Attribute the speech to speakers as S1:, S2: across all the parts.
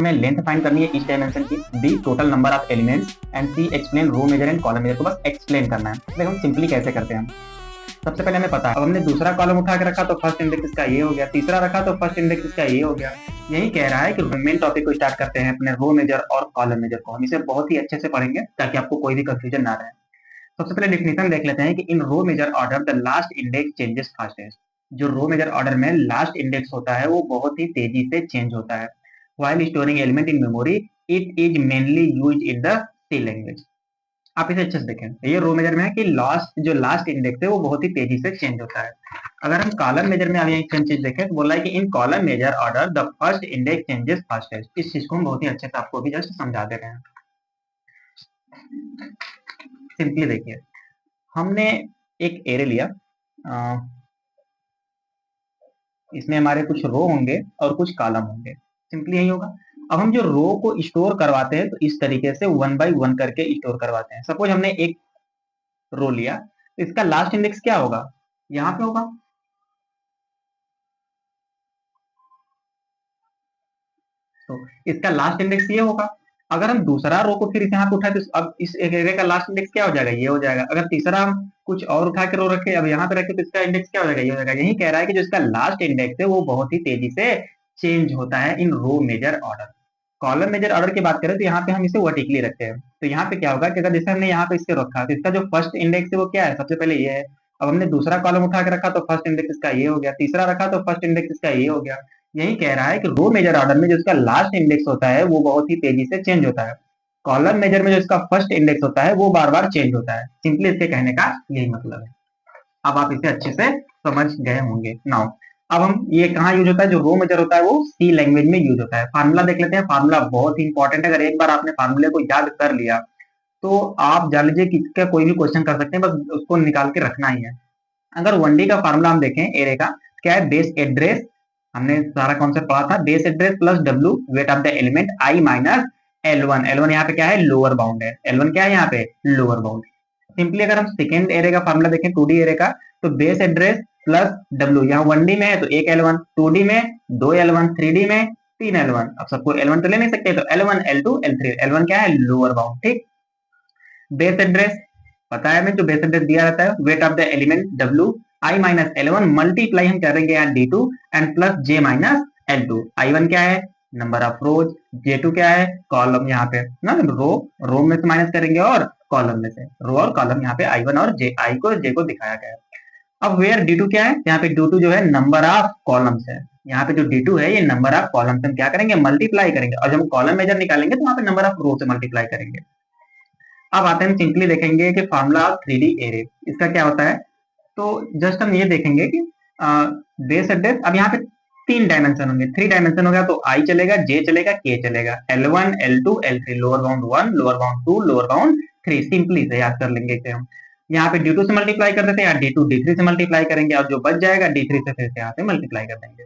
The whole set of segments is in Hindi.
S1: हमें लेंथ फाइंड करनी है ईच डायमेंशन की, B total number of elements, and C explain row major and column major को बस एक्सप्लेन करना है। देखो हम सिंपली कैसे करते हैं। सबसे पहले हमें पता है, अब हमने दूसरा कॉलम उठा के रखा तो फर्स्ट इंडेक्स इसका ये हो गया, तीसरा रखा तो फर्स्ट इंडेक्स इसका ये हो गया। यही कह रहा है कि मेन टॉपिक को स्टार्ट करते हैं अपने रो मेजर और कॉलम मेजर को। हम इसे बहुत ही अच्छे से पढ़ेंगे ताकि आपको कोई भी कंफ्यूजन ना रहे। सबसे पहले डेफिनेशन देख लेते हैं कि in row major order the last index changes fastest. जो रो मेजर ऑर्डर में लास्ट इंडेक्स होता है वो बहुत ही तेजी से चेंज होता है। While storing element in memory it is mainly used in the C language. आप इसे अच्छे से देखें, ये रो मेजर में है कि लास्ट इंडेक्स है वो बहुत ही तेजी से चेंज होता है। अगर हम कॉलम मेजर में अभी सेम चीज देखें तो बोला है कि in column major order the first index changes fastest. इस चीज को हम बहुत ही अच्छे से आपको अभी जस्ट समझा दे रहे हैं। सिंपली देखिए, हमने एक एरे लिया, इसमें हमारे कुछ रो होंगे और कुछ कॉलम होंगे। सिंपली यही होगा। अब हम जो रो को स्टोर करवाते हैं तो इस तरीके से 1 बाई 1 करके स्टोर करवाते हैं। सपोज हमने एक रो लिया तो इसका लास्ट इंडेक्स क्या होगा, यहाँ पे होगा। तो इसका लास्ट इंडेक्स ये होगा। अगर हम दूसरा रो को फिर यहाँ पे उठाए तो अब इस एरे का लास्ट इंडेक्स क्या हो जाएगा, ये हो जाएगा। अगर तीसरा हम कुछ और उठा के रो रखे, अब यहाँ पे रखे तो इसका इंडेक्स क्या हो जाएगा, ये हो जाएगा। यही कह रहा है कि जो इसका लास्ट इंडेक्स है वो बहुत ही तेजी से चेंज होता है in row major order. Column major order की बात करें तो यहाँ पे हम इसे वर्टिकली रखते हैं। तो यहाँ पे क्या होगा कि अगर जैसे हमने यहाँ पे इससे रखा तो इसका जो फर्स्ट इंडेक्स है वो क्या है, सबसे पहले ये है। अब हमने दूसरा कॉलम उठा के रखा तो फर्स्ट इंडेक्स इसका ये हो गया, तीसरा रखा तो फर्स्ट इंडेक्स इसका ये हो गया। यही कह रहा है कि रो मेजर ऑर्डर में जो इसका लास्ट इंडेक्स होता है वो बहुत ही तेजी से चेंज होता है। कॉलम मेजर में जो इसका फर्स्ट इंडेक्स होता है वो बार बार चेंज होता है। सिंपली इसके कहने का यही मतलब है। अब आप इसे अच्छे से समझ गए होंगे। नाउ अब हम ये कहाँ यूज होता है, जो रो मेजर होता है वो सी लैंग्वेज में यूज होता है। फार्मूला देख लेते हैं। फार्मूला बहुत ही इंपॉर्टेंट है। अगर एक बार आपने फार्मूले को याद कर लिया तो आप जान लीजिए कि इसका कोई भी क्वेश्चन कर सकते हैं, बस उसको निकाल के रखना ही है। अगर 1D का फार्मूला हम देखें एरे का, क्या है, बेस एड्रेस। हमने सारा कॉन्सेप्ट पढ़ा था, base address plus W wait of the element I minus L1। L1 यहाँ पे क्या है, लोअर बाउंड है। L1 क्या है यहाँ पे, लोअर बाउंड। सिंपली अगर हम सेकेंड एरे का फार्मूला देखें 2D एरे का, तो बेस एड्रेस प्लस डब्ल्यू, यहाँ 1D में है तो एक L1, 2D में 2 L1, 3D में 3 L1। अब सबको L1 तो ले नहीं सकते, तो L1 L2 L3। L1 क्या है, लोअर बाउंड। ठीक, बेस एड्रेस पता है हमें, जो बेस एड्रेस दिया रहता है, wait of the element W I minus L1 multiply हम करेंगे यहाँ D2 and plus J minus L2। I1 क्या है, नंबर ऑफ रोज, J2 क्या है, कॉलम यहाँ पे ना, रो में से माइनस करेंगे और कॉलम में से। रो और कॉलम यहाँ पे I1 और I को J को दिखाया गया है। अब वेयर D2 क्या है, यहाँ पे D2 जो है नंबर ऑफ कॉलम्स है। यहाँ पे जो D2 है ये नंबर ऑफ कॉलम्स हम क्या करेंगे, मल्टीप्लाई करेंगे। और जब हम कॉलम मेजर निकालेंगे तो वहां पे नंबर ऑफ रो से मल्टीप्लाई करेंगे। अब आते हैं, सिंपली देखेंगे कि फार्मूला ऑफ 3D एरे इसका क्या होता है। तो जस्ट हम ये देखेंगे कि बेस एड्रेस, अब यहाँ पे 3 डायमेंशन होंगे, 3 डायमेंशन होगा तो I चलेगा, J चलेगा, K चलेगा। L1 L2 L3, lower bound 1, lower bound 2, lower bound 3। Simply से याद कर लेंगे इसे हम। यहाँ पे D2 से मल्टीप्लाई कर देते हैं, D2 D3 से मल्टीप्लाई करेंगे और जो बच जाएगा D3 से फिर से यहाँ पे मल्टीप्लाई कर देंगे।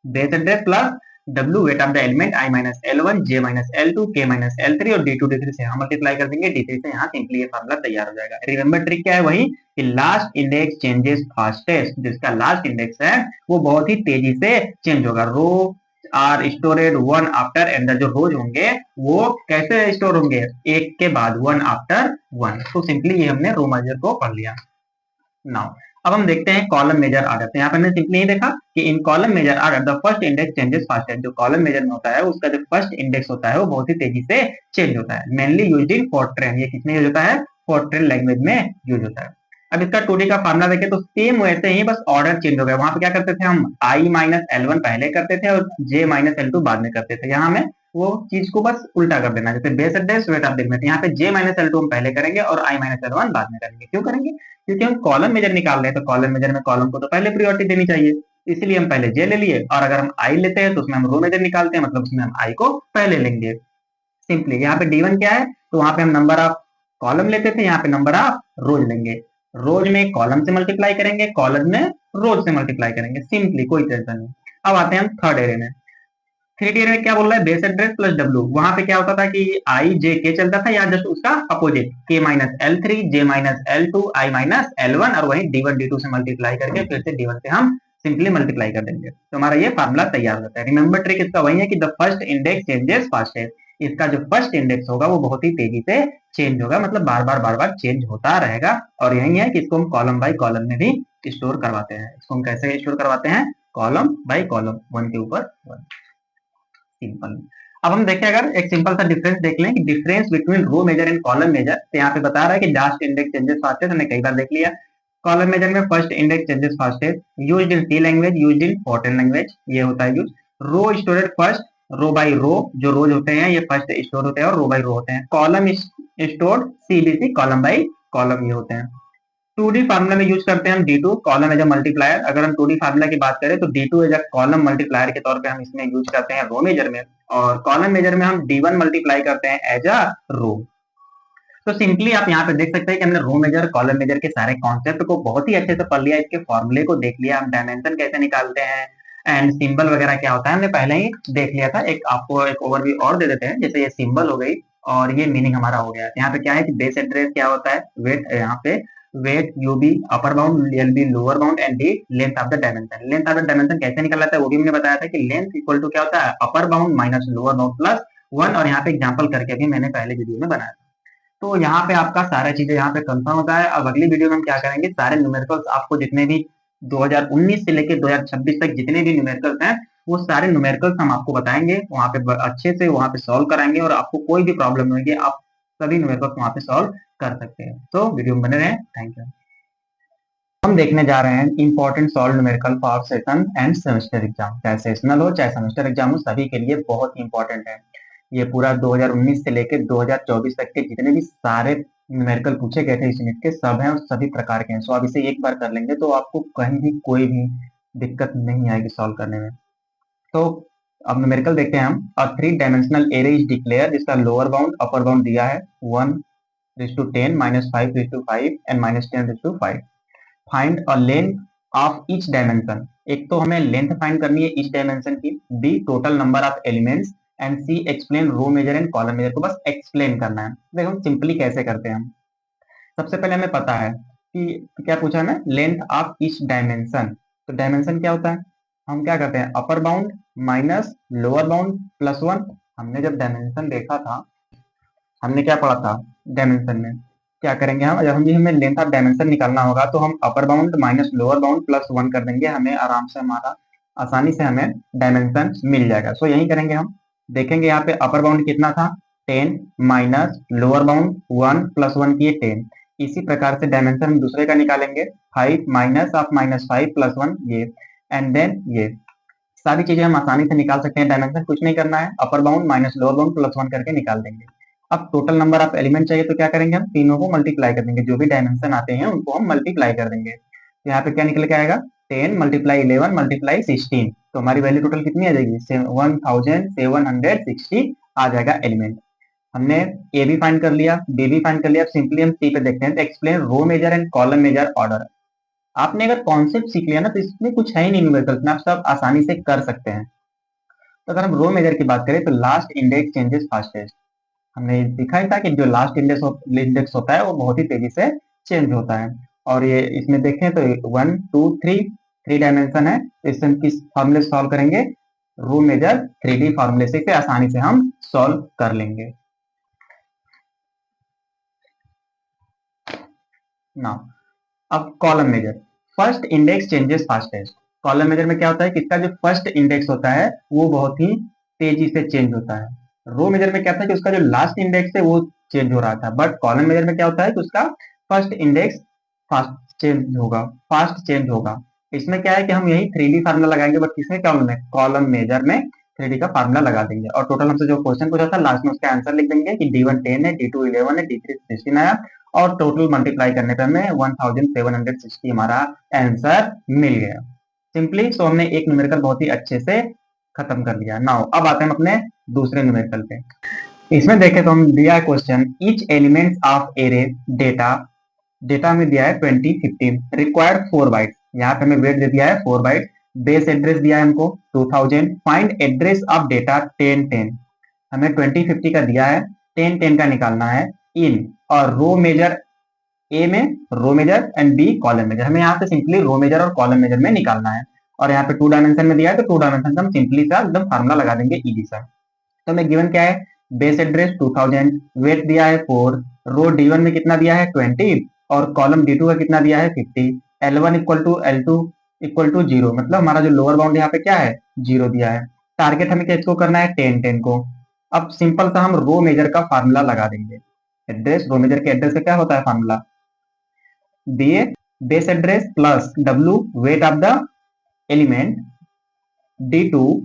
S1: Base address plus W wait of the element I minus L1 J minus L2 K minus L3 और D2 D3 से यहाँ मल्टीप्लाई कर देंगे, D3 से यहाँ। सिंपली ये फार्मूला तैयार हो जाएगा। रिमेंबर ट्रिक क्या है, वही कि लास्ट इंडेक्स चेंजेस फास्टेस्ट। जिसका लास्ट इंडेक्स है वो बहुत ही तेजी से चेंज होगा। Row are stored one after and, जो रोज होंगे वो कैसे स्टोर होंगे, एक के बाद, वन आफ्टर वन। तो सिंपली ये हमने रो मेजर को पढ़ लिया। नाउ अब हम देखते हैं कॉलम मेजर ऑर्डर। तो यहाँ पे हमने सिंपली नहीं देखा कि in column major order the first index changes fastest. जो कॉलम मेजर में होता है उसका जो फर्स्ट इंडेक्स होता है वो बहुत ही तेजी से चेंज होता है। मेनली यूज्ड इन फोर्ट्रेन, ये किसमें यूज होता है, फोर्ट्रेन लैंग्वेज में यूज होता है। अब इसका 2D का फार्मूला देखें तो सेम वैसे ही, बस ऑर्डर चेंज हो गया। वहां पे क्या करते थे हम, I माइनस L1 पहले करते थे और J माइनस L2 बाद में करते थे। यहाँ हमें वो चीज को बस उल्टा कर देना, जैसे base address wait of the element, यहाँ पे J माइनस L2 हम पहले करेंगे और I माइनस L1 बाद में करेंगे। क्यों करेंगे, क्योंकि हम कॉलम मेजर निकाल रहे हैं तो कॉलम मेजर में कॉलम को तो पहले प्रायोरिटी देनी चाहिए, इसलिए हम पहले J ले लिए। और अगर हम I लेते हैं तो उसमें हम रो मेजर निकालते हैं, मतलब उसमें हम I को पहले लेंगे। सिंपली यहाँ पे D1 क्या है, तो वहां पे हम नंबर ऑफ कॉलम लेते थे, यहाँ पे नंबर ऑफ रोज लेंगे। रोज में कॉलम से मल्टीप्लाई करेंगे, कॉलम में रोज से मल्टीप्लाई करेंगे। सिंपली, कोई टेंशन नहीं। अब आते हैं हम थर्ड एरे में। 3D एरे में क्या बोल रहा है, बेस एड्रेस प्लस डब्ल्यू। वहां पे क्या होता था कि I J K चलता था, यहाँ जस्ट उसका opposite, K minus L3 J minus L2 I minus L1 और वही D1 D2 से मल्टीप्लाई करके फिर से D1 से हम सिंपली मल्टीप्लाई कर देंगे तो हमारा ये फार्मूला तैयार होता है। रिमेंबर ट्रिक इसका वही है कि the first index changes fastest, इसका जो फर्स्ट इंडेक्स होगा वो बहुत ही तेजी से चेंज होगा, मतलब बार बार चेंज होता रहेगा। और यही है कि इसको हम कॉलम बाय कॉलम में भी स्टोर करवाते हैं। इसको हम कैसे स्टोर करवाते हैं? कॉलम बाय कॉलम, वन के ऊपर वन, सिंपल। अब हम देखें, अगर एक सिंपल सा डिफरेंस देख लें कि difference between row major and column major, तो यहाँ पे बता रहा है कि लास्ट इंडेक्स चेंजेस फास्टेस्ट, हमने कई बार देख लिया। कॉलम मेजर में first index changes fastest, used in C language, used in Fortran language, ये होता है use. Row stored first, row by row, जो रोज होते हैं ये फर्स्ट स्टोर होते हैं और रो बाय रो होते हैं। Column stored CBC, column by column ये होते हैं। 2D फार्मूला में यूज करते हैं हम D2 column as a multiplier. अगर हम 2D फार्मूला की बात करें तो D2 as a column multiplier के तौर पे हम इसमें यूज करते हैं रो मेजर में, और कॉलम मेजर में हम D1 मल्टीप्लाई करते हैं एज अ रो। तो सिंपली आप यहाँ पे देख सकते हैं कि हमने रो मेजर कॉलम मेजर के सारे कॉन्सेप्ट को बहुत ही अच्छे से पढ़ लिया, इसके फॉर्मूले को देख लिया, हम डायमेंशन कैसे निकालते हैं एंड सिंबल वगैरह क्या होता है हमने पहले ही देख लिया था। एक आपको एक ओवरव्यू और दे देते हैं, जैसे ये सिंबल हो गई और ये मीनिंग हमारा हो गया। यहाँ पे क्या है कि बेस एड्रेस क्या होता है, वेट, यहाँ पे weight UB upper bound, LB lower bound and the length of the dimension. Length of the dimension कैसे निकल जाता है वो भी हमने बताया था कि लेंथ इक्वल टू क्या होता है, upper bound minus lower bound plus one, और यहाँ पे एग्जाम्पल करके भी मैंने पहले वीडियो में बनाया। तो यहाँ पे आपका सारा चीजें यहाँ पे कंफर्म होता है। अब अगली वीडियो में हम क्या करेंगे, सारे न्यूमेरिकल्स आपको जितने भी 2019 से लेकर 2026 तक जितने भी न्यूमेरिकल्स हैं वो सारे न्यूमेरिकल्स हम आपको बताएंगे, वहाँ पे अच्छे से वहाँ पे सॉल्व कराएंगे और आपको कोई भी प्रॉब्लम नहीं होगी, आप सभी न्यूमेरिकल्स वहाँ पे सॉल्व कर सकते हैं। तो वीडियो में बने रहें, थैंक यू। हम देखने जा रहे हैं important solve numerical for session end semester exam, चाहे सेशनल हो चाहे सेमेस्टर एग्जाम हो, सभी के लिए बहुत ही इंपॉर्टेंट है। ये पूरा 2019 से लेकर 2024 तक के जितने भी सारे न्यूमेरिकल पूछे गए थे इस यूनिट के, सब हैं और सभी प्रकार के हैं। सो अब इसे एक बार कर लेंगे तो आपको कहीं भी कोई भी दिक्कत नहीं आएगी सॉल्व करने में। तो अब न्यूमेरिकल देखते हैं हम। और 3 डायमेंशनल एरे इज डिक्लेयर, जिसका लोअर बाउंड अपर बाउंड दिया है 1:10 -5:5 and -10:5। Find a length of each dimension, एक तो हमें लेंथ फाइंड करनी है ईच डायमेंशन की, B total number of elements, and C explain row major and column major को बस एक्सप्लेन करना है। देखो हम सिंपली कैसे करते हैं, हम सबसे पहले हमें पता है कि क्या पूछा है, लेंथ ऑफ ईच डायमेंशन। तो डायमेंशन क्या होता है, हम क्या करते हैं upper bound minus lower bound plus one. हमने जब डायमेंशन देखा था, हमने क्या पढ़ा था डायमेंशन में, क्या करेंगे हम, जब हमें लेंथ ऑफ डायमेंशन निकालना होगा तो हम upper bound minus lower bound plus one कर देंगे, हमें आराम से हमारा आसानी से हमें डायमेंशन मिल जाएगा। सो यही करेंगे हम। देखेंगे यहाँ पे अपर बाउंड कितना था 10 माइनस लोअर बाउंड 1 प्लस 1 किए 10। इसी प्रकार से डायमेंशन हम दूसरे का निकालेंगे 5 माइनस ऑफ -5 प्लस 1 ये, एंड देन ये सारी चीजें हम आसानी से निकाल सकते हैं। डायमेंशन कुछ नहीं करना है, upper bound minus lower bound plus 1 करके निकाल देंगे। अब टोटल नंबर ऑफ एलिमेंट चाहिए तो क्या करेंगे, हम तीनों को मल्टीप्लाई कर देंगे, जो भी डायमेंशन आते हैं उनको हम मल्टीप्लाई कर देंगे। तो यहाँ पे क्या निकल के आएगा 10 मल्टीप्लाई 11 मल्टीप्लाई 16, तो हमारी वैल्यू टोटल कितनी आ जाएगी 1760 आ जाएगा एलिमेंट। हमने ए भी फाइंड कर लिया, बी भी फाइंड कर लिया। सिंपली हम सी पे देखते हैं, तो explain row major and column major order. आपने अगर कॉन्सेप्ट सीख लिया ना तो इसमें कुछ है ही नहीं न्यूमेरिकल्स में, आप सब आसानी से कर सकते हैं। तो अगर हम रो मेजर की बात करें तो लास्ट इंडेक्स चेंजेस फास्टेस्ट, हमने देखा ही था कि जो लास्ट इंडेक्स होता है वो बहुत ही तेजी से चेंज होता है। और ये इसमें देखें तो 1 2 3 डायमेंशन है, तो इससे हम किस फॉर्मूले से सॉल्व करेंगे, रो मेजर 3D फॉर्मूले से इसे आसानी से हम सॉल्व कर लेंगे। नाउ अब column major, first index changes fastest. Column major में क्या होता है कि इसका जो फर्स्ट इंडेक्स होता है वो बहुत ही तेजी से चेंज होता है। रो मेजर में क्या था कि उसका जो लास्ट इंडेक्स है वो चेंज हो रहा था, बट कॉलम मेजर में क्या होता है कि उसका फर्स्ट इंडेक्स फास्ट चेंज होगा। इसमें क्या है कि हम यही 3D फार्मूला लगाएंगे, बट किसमें कॉलम मेजर में 3D का फार्मूला लगा देंगे, और टोटल हमसे जो क्वेश्चन पूछा था लास्ट में उसका आंसर लिख देंगे कि D1 10 है, D2 11 है, D3 16 आया, और टोटल मल्टीप्लाई करने पे हमें 1760 हमारा आंसर मिल गया सिंपली। सो हमने एक न्यूमेरिकल बहुत ही अच्छे से खत्म कर लिया। नाउ अब आते हैं अपने दूसरे न्यूमेरिकल पे। इसमें देखें तो हम दिया है question, each element of array data, data में दिया है 2015, रिक्वायर्ड 4 बाइट्स, यहाँ पे हमें वेट दे दिया है 4 बाइट्स, बेस एड्रेस दिया है हमको 2000, फाइंड एड्रेस ऑफ डेटा 1010, हमें 2050 का दिया है, 1010 का निकालना है इन, और रो मेजर ए में row major and B column major, हमें यहाँ पे सिंपली रो मेजर और कॉलम मेजर में निकालना है। और यहाँ पे 2 डायमेंशन में दिया है तो 2 डायमेंशन का हम सिंपली सा एकदम फार्मूला लगा देंगे इजी सा। तो हमें गिवन क्या है, बेस एड्रेस 2000, वेट दिया है 4, रो D1 में कितना दिया है 20 और कॉलम D2 का कितना दिया है 50, L1 equal to L2 equal to 0, मतलब हमारा जो लोअर बाउंड यहाँ पे क्या है 0 दिया है। टारगेट हमें किसको करना है 10 को। अब सिंपल सा हम रो मेजर का फार्मूला लगा देंगे। एड्रेस, रो मेजर के एड्रेस से क्या होता है फार्मूला, दिए base address plus W wait of the element D2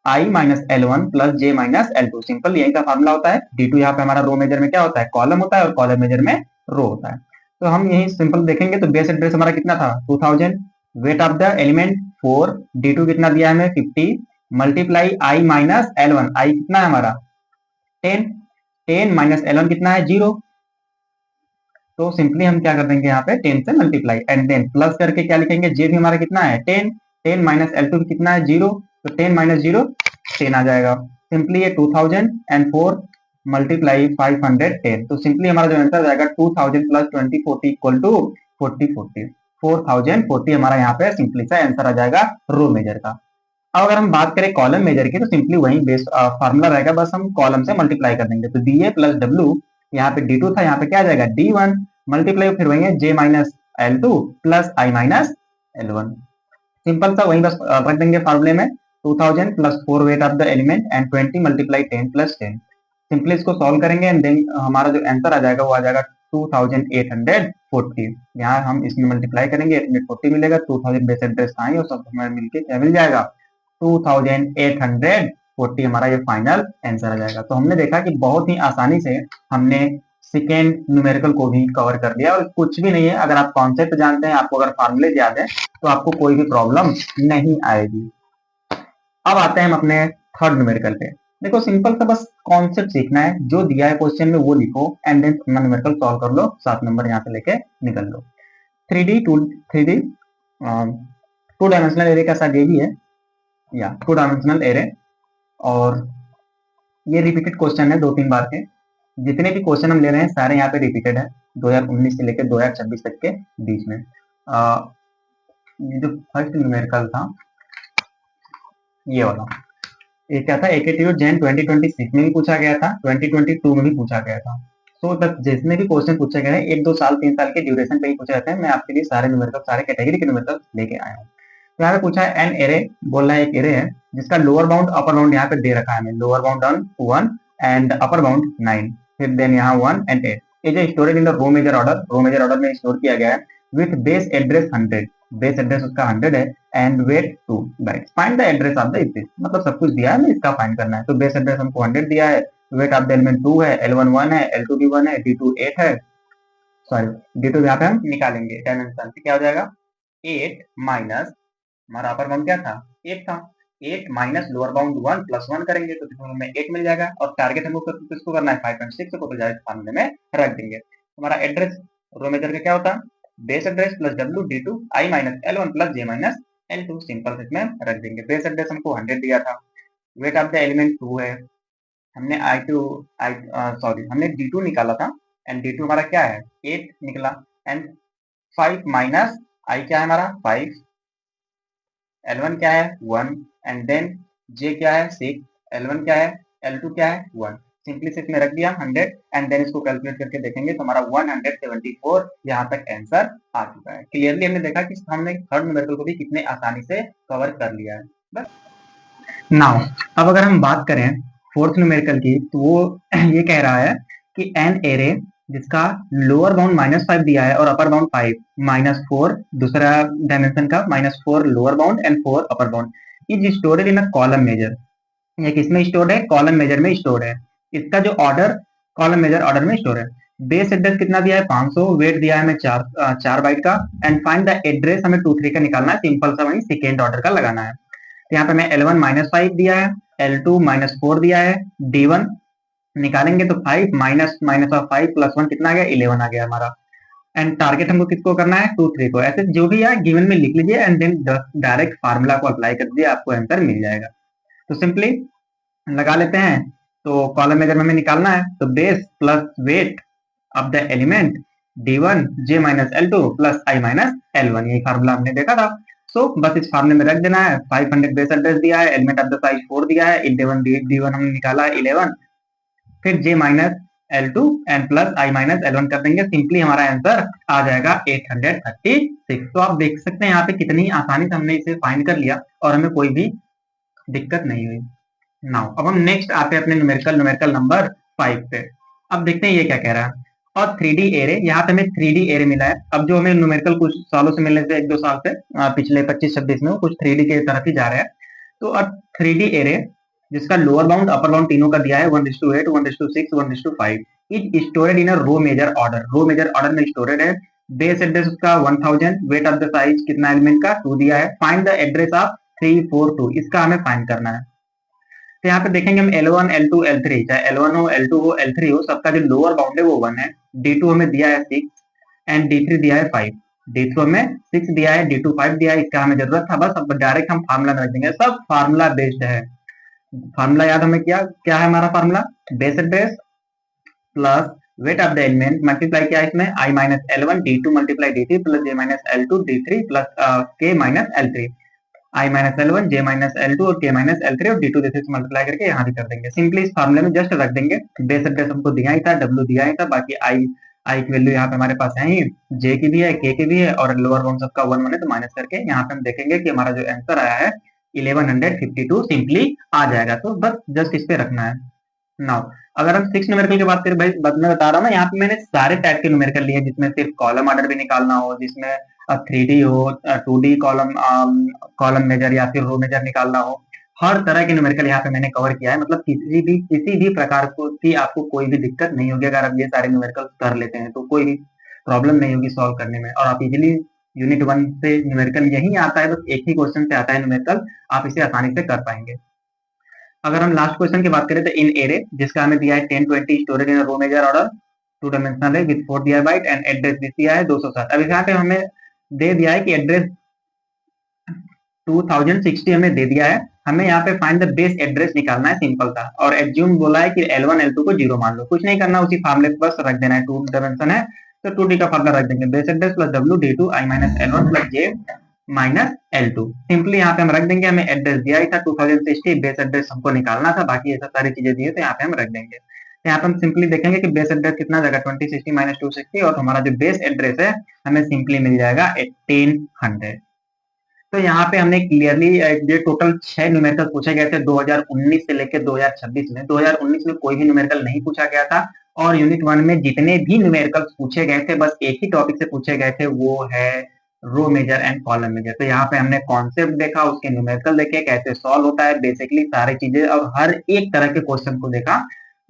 S1: I minus L1 plus J minus L2, simple यही का फार्मूला होता है। D2 यहाँ पे हमारा रो मेजर में क्या होता है कॉलम होता है और कॉलम मेजर में रो होता है। तो हम यही सिंपल देखेंगे तो बेस एड्रेस हमारा कितना था 2000, wait of the element 4, D2 कितना दिया है हमें 50 multiply I minus L1, I कितना है हमारा 10, 10 माइनस L1 कितना है 0, तो सिंपली हम क्या कर देंगे यहाँ पे 10 से मल्टीप्लाई एंड देन प्लस करके क्या लिखेंगे, जे भी हमारा कितना है 10, 10 माइनस L2 भी कितना है 0, तो 10 माइनस 0 10 आ जाएगा। सिंपली ये 2004 मल्टीप्लाई 510, तो सिंपली हमारा जो आंसर जाएगा 2000 प्लस 2040 इक्वल टू 4040, 4040 हमारा यहाँ पे सिंपली सा आंसर आ जाएगा रो मेजर का। अब अगर हम बात करें कॉलम मेजर की तो सिंपली वही बेस फार्मूला रहेगा, बस हम कॉलम से मल्टीप्लाई कर देंगे। तो DA प्लस W, यहाँ पे D2 था यहाँ पे क्या आ जाएगा D1 मल्टीप्लाई फिर वही है J minus L2 plus I minus L1, simple सा वही बस रख देंगे फार्मूले में 2000 plus 4 wait of the element and 20 multiply 10 plus 10, simply इसको सॉल्व करेंगे एंड देन हमारा जो आंसर आ जाएगा वो आ जाएगा 2840। यहाँ हम इसमें मल्टीप्लाई करेंगे 840 मिलेगा, 2000 बेस एड्रेस था और सब हमें मिलके क्या मिल जाएगा 2840 हमारा ये फाइनल आंसर आ जाएगा। तो हमने देखा कि बहुत ही आसानी से हमने सेकेंड न्यूमेरिकल को भी कवर कर दिया और कुछ भी नहीं है, अगर आप कॉन्सेप्ट जानते हैं, आपको अगर फार्मूले याद है तो आपको कोई भी प्रॉब्लम नहीं आएगी। अब आते हैं हम अपने थर्ड न्यूमेरिकल पे। देखो सिंपल सा बस कॉन्सेप्ट सीखना है, जो दिया है क्वेश्चन में वो लिखो एंड देन अपना न्यूमेरिकल सॉल्व कर लो, 7 नंबर यहाँ से लेके निकल लो। 3D 2 डायमेंशनल एरे का साथ ये भी है या 2 डायमेंशनल एरे, और ये रिपीटेड क्वेश्चन है 2-3 बार के। जितने भी क्वेश्चन हम ले रहे हैं सारे यहाँ पे रिपीटेड है 2019 से लेकर 2026 तक के बीच में। ये जो फर्स्ट न्यूमेरिकल था ये वाला, ये क्या था एकेटीट्यूड जैन 2026 में भी पूछा गया था, 2022 में भी पूछा गया था। सो तक जितने भी क्वेश्चन पूछे गए हैं 1-2 साल 3 साल के ड्यूरेशन पे ही पूछे जाते हैं। मैं आपके लिए सारे न्यूमेरिकल सारे कैटेगरी के न्यूमेरिकल लेके आया हूँ। तो यहाँ पे पूछा है एन एरे, बोल रहा है एक एरे है जिसका लोअर बाउंड अपर बाउंड यहाँ पे दे रखा है हमें, lower bound on 1 and upper bound 9, फिर देन यहाँ 1 एंड 8। ये जो storage in the row major order में स्टोर किया गया है with base address 100, base address उसका 100 है and weight 2 bytes, find the address of the if, मतलब सब कुछ दिया है हमें इसका फाइंड करना है। तो बेस एड्रेस हमको 100 दिया है, वेट ऑफ द एलिमेंट 2 है, L1 1 है, L2 भी 1 है, D2 8 है, सॉरी D2 यहाँ पे हम निकालेंगे डायमेंशन, क्या हो जाएगा 8 माइनस हमारा अपर बाउंड क्या था 8 था, 8 माइनस लोअर बाउंड 1 प्लस 1 करेंगे तो हमें 8 मिल जाएगा, और टारगेट हमको किसको करना है 5.6 को, तो जाए फार्मूले में रख देंगे। हमारा एड्रेस रो मेजर का क्या होता है base address plus W D2 I minus L1 plus J minus L2, simple इसमें रख देंगे। बेस एड्रेस हमको 100 दिया था, वेट ऑफ द एलिमेंट 2 है, हमने हमने D2 निकाला था एंड D2 हमारा क्या है 8 निकला एंड 5 माइनस I क्या है हमारा 5, L1 क्या है 1 एंड देन J क्या है 6, L1 क्या है L2 क्या है 1, सिंपली से इसमें रख दिया 100 एंड देन इसको कैलकुलेट करके देखेंगे तो हमारा 174 यहाँ तक आंसर आ चुका है। क्लियरली हमने देखा कि हमने थर्ड न्यूमेरिकल को भी कितने आसानी से कवर कर लिया है। बस नाउ अब अगर हम बात करें फोर्थ न्यूमेरिकल की तो वो ये कह रहा है कि एन एरे जिसका लोअर बाउंड -5 दिया है और अपर बाउंड 5, -4 दूसरा डायमेंशन का, -4 lower bound and 4 upper bound, is stored in a column major. ये किसमें स्टोर्ड है कॉलम मेजर में स्टोर्ड है, इसका जो ऑर्डर कॉलम मेजर ऑर्डर में स्टोर है। बेस एड्रेस कितना दिया है 500, वेट दिया है हमें 4 बाइट का एंड फाइंड द एड्रेस हमें 2 3 का निकालना है, सिंपल सा वही सेकेंड ऑर्डर का लगाना है। तो यहाँ पे हमें L1 -5 दिया है, L2 -4 दिया है, D1 निकालेंगे तो 5 माइनस माइनस ऑफ 5 प्लस 1 कितना आ गया 11 आ गया हमारा, एंड टारगेट हमको किसको करना है 2 3 को। ऐसे जो भी है गिवन में लिख लीजिए एंड देन डायरेक्ट फार्मूला को अप्लाई कर दीजिए, आपको आंसर मिल जाएगा। तो सिंपली लगा लेते हैं। तो कॉलम मेजर में हमें निकालना है तो base plus wait of the element D1 J minus L2 plus I minus L1, यही फार्मूला हमने देखा था। सो बस इस फार्मूले में रख देना है। 500 बेस एड्रेस दिया है, एलिमेंट ऑफ द साइज 4 दिया है, 11 D1 हमने निकाला है 11, फिर J minus L2 and plus I minus L1 कर देंगे, सिंपली हमारा आंसर आ जाएगा 836। तो आप देख सकते हैं यहाँ पे कितनी आसानी से हमने इसे फाइंड कर लिया और हमें कोई भी दिक्कत नहीं हुई। नाउ अब हम नेक्स्ट आते हैं अपने न्यूमेरिकल नंबर 5 पे। अब देखते हैं ये क्या कह रहा है। और 3D एरे, यहाँ पे हमें 3D एरे मिला है। अब जो हमें न्यूमेरिकल कुछ सालों से मिलने से 1-2 साल से पिछले 25-26 में कुछ 3D के तरफ ही जा रहे हैं। तो अब 3D एरे जिसका लोअर बाउंड अपर बाउंड तीनों का दिया है 1:8, 1:6, 1:5 is stored in a row major order. Row major order में स्टोरेड है। बेस एड्रेस उसका 1000, वेट ऑफ द साइज कितना एलिमेंट का 2 दिया है। फाइंड द एड्रेस ऑफ 342, इसका हमें फाइंड करना है। तो यहाँ पे देखेंगे हम L1, L2, L3, चाहे L1 हो, L2 हो, L3 हो, सबका जो लोअर बाउंड है वो 1 है। D2 हमें दिया है 6 एंड D3 दिया है 5। D3 हमें 6 दिया है, D2 5 दिया है, इसका हमें जरूरत था। बस अब डायरेक्ट हम फार्मूला में रख देंगे, सब फार्मूला बेस्ड है। फार्मूला याद हमें क्या क्या है हमारा formula, base address plus wait of the element multiply क्या है इसमें I minus L1 D2 multiply D3 plus J minus L2 D3 plus K minus L3, I minus L1 J minus L2 और K माइनस L3 और D2 D3 से मल्टीप्लाई करके यहाँ भी कर देंगे। सिंपली इस फार्मूले में जस्ट रख देंगे। बेस एड्रेस हमको दिया ही था, W दिया ही था, बाकी I की वैल्यू यहाँ पे हमारे पास है ही, J की भी है, K की भी है और लोअर बाउंड सबका 1 है, तो माइनस करके यहाँ पे हम देखेंगे कि हमारा जो आंसर आया है 1152 सिंपली आ जाएगा। तो बस जस्ट इस पे रखना है। नाउ अगर हम 6 न्यूमेरिकल की बात करें, भाई मैं बता रहा हूँ ना, यहाँ पे मैंने सारे टाइप के न्यूमेरिकल लिए, जिसमें सिर्फ कॉलम ऑर्डर भी निकालना हो, जिसमें 3D हो, 2D कॉलम मेजर या फिर रो मेजर निकालना हो, हर तरह के न्यूमेरिकल यहाँ पे मैंने कवर किया है। मतलब किसी भी प्रकार को की आपको कोई भी दिक्कत नहीं होगी अगर आप ये सारे न्यूमेरिकल कर लेते हैं, तो कोई भी प्रॉब्लम नहीं होगी सॉल्व करने में। और आप इजिली यूनिट 1 से न्यूमेरिकल यही आता है, बस एक ही क्वेश्चन से आता है न्यूमेरिकल, आप इसे आसानी से कर पाएंगे। अगर हम लास्ट क्वेश्चन की बात करें तो इन एरे जिसका हमें दिया है 1020 storage in row major order 2 dimensional है विद 4 दिया है बाइट एंड एड्रेस दिया है 207। अब यहाँ पे हमें दे दिया है कि एड्रेस 2060 हमें दे दिया है, हमें यहाँ पे फाइंड द बेस एड्रेस निकालना है, सिंपल था। और एज्यूम बोला है कि L1 L2 को 0 मान लो, कुछ नहीं करना, उसी फार्मूले पे बस रख देना है। 2 डायमेंशन है तो 2D का फार्मूला रख देंगे, base address plus W D2 I minus L1 plus J minus L2। Simply यहाँ पे हम रख देंगे, हमें एड्रेस दिया ही था 2060, बेस एड्रेस हमको निकालना था, बाकी ये सब सारी चीजें दी है तो यहाँ पे हम रख देंगे। तो यहाँ पे हम सिंपली देखेंगे कि बेस एड्रेस कितना जाएगा 2060 माइनस 260 और हमारा जो बेस एड्रेस है हमें सिंपली मिल जाएगा 1800। तो यहाँ पे हमने क्लियरली ये टोटल 6 न्यूमेरिकल पूछे गए थे 2019 से लेकर 2026 में। 2019 में कोई भी न्यूमेरिकल नहीं पूछा गया था और यूनिट 1 में जितने भी न्यूमेरिकल्स पूछे गए थे बस एक ही टॉपिक से पूछे गए थे, वो है row major and column major. तो यहाँ पे हमने कॉन्सेप्ट देखा, उसके न्यूमेरिकल देखे, कैसे सॉल्व होता है, बेसिकली सारी चीजें और हर एक तरह के क्वेश्चन को देखा,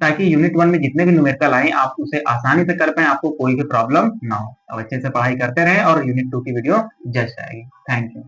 S1: ताकि यूनिट 1 में जितने भी न्यूमेरिकल आए आप उसे आसानी से कर पाए, आपको कोई भी प्रॉब्लम ना हो। अब अच्छे से पढ़ाई करते रहे और यूनिट 2 की वीडियो जस्ट आएगी। Thank you.